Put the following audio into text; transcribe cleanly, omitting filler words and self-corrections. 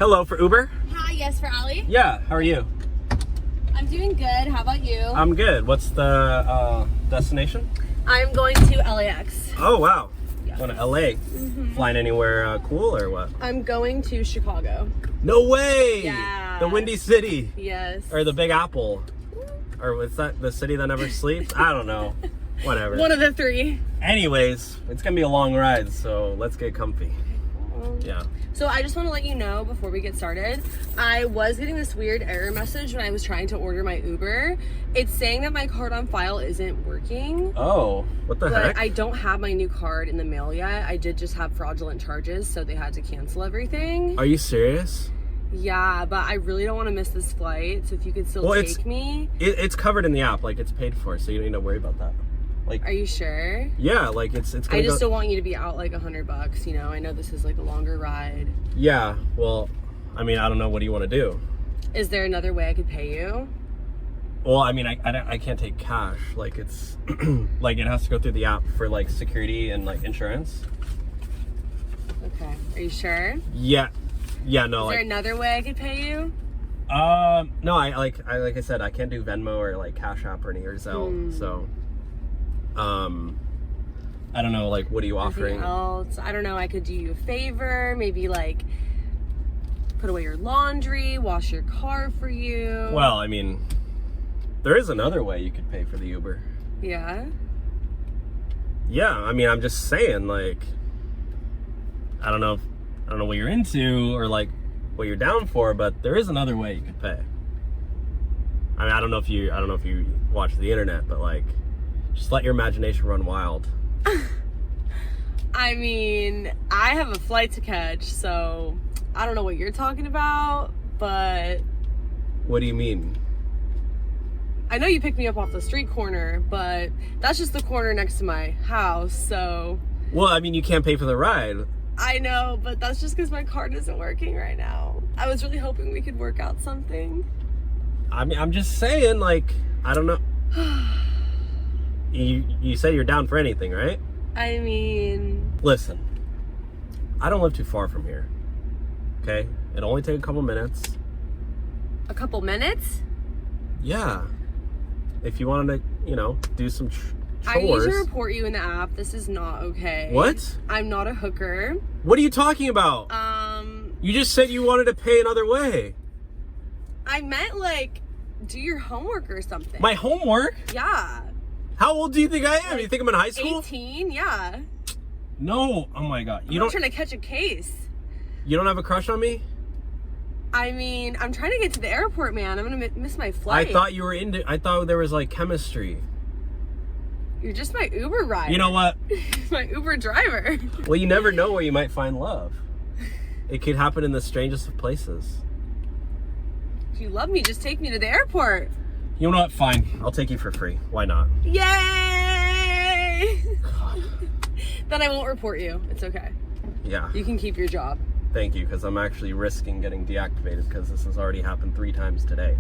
Hello, for Uber? Hi, yes, for Ali. Yeah, how are you? I'm doing good. How about you? I'm good. What's the destination? I'm going to LAX. Oh, wow. Yes. Going to LA. Flying anywhere cool or what? I'm going to Chicago. No way! Yeah. The Windy City. Yes. Or the Big Apple. Or what's that? The city that never sleeps? I don't know. Whatever. One of the three. Anyways, it's going to be a long ride, so let's get comfy. Yeah. So I just want to let you know before we get started, I was getting this weird error message when I was trying to order my Uber. It's saying that my card on file isn't working. Oh, what the heck? But I don't have my new card in the mail yet. I did just have fraudulent charges, so they had to cancel everything. Are you serious? Yeah, but I really don't want to miss this flight, so if you could still take me. It's covered in the app, like it's paid for, so you don't need to worry about that. Like, are you sure? Yeah, like it's gonna I just don't want you to be out like $100, you know? I know this is like a longer ride. Yeah, well, I mean, I don't know, what do you want to do? Is there another way I could pay you? Well, I mean, I can't take cash, like it's, like it has to go through the app for like security and like insurance. Okay, are you sure? Yeah, no. Is there another way I could pay you? No, like I said, I can't do Venmo or like Cash App or any or Zelle, so, I don't know, like, what are you offering? Anything else? I don't know, I could do you a favor, maybe like put away your laundry, wash your car for you. Well, I mean, there is another way you could pay for the Uber. Yeah? Yeah, I mean, I'm just saying, like, I don't know what you're into or like what you're down for, but there is another way you could pay. I mean, I don't know if you watch the internet, but like, just let your imagination run wild. I mean, I have a flight to catch, so I don't know what you're talking about, but... What do you mean? I know you picked me up off the street corner, but that's just the corner next to my house, so... Well, I mean, you can't pay for the ride. I know, but that's just because my card isn't working right now. I was really hoping we could work out something. I mean, I'm just saying, like, I don't know. You say you're down for anything, right? I mean... Listen, I don't live too far from here, okay? It'll only take a couple minutes. A couple minutes? Yeah. If you wanted to, you know, do some chores. I need to report you in the app. This is not okay. What? I'm not a hooker. What are you talking about? You just said you wanted to pay another way. I meant, like, do your homework or something. My homework? Yeah. How old do you think I am? You think I'm in high school? 18, yeah. No. Oh my God. I'm not trying to catch a case. You don't have a crush on me? I mean, I'm trying to get to the airport, man. I'm gonna miss my flight. I thought there was like chemistry. You're just my Uber rider. You know what? My Uber driver. Well, you never know where you might find love. It could happen in the strangest of places. If you love me, just take me to the airport. You know what? Fine. I'll take you for free. Why not? Yay! God. Then I won't report you. It's okay. Yeah. You can keep your job. Thank you, because I'm actually risking getting deactivated because this has already happened 3 times today.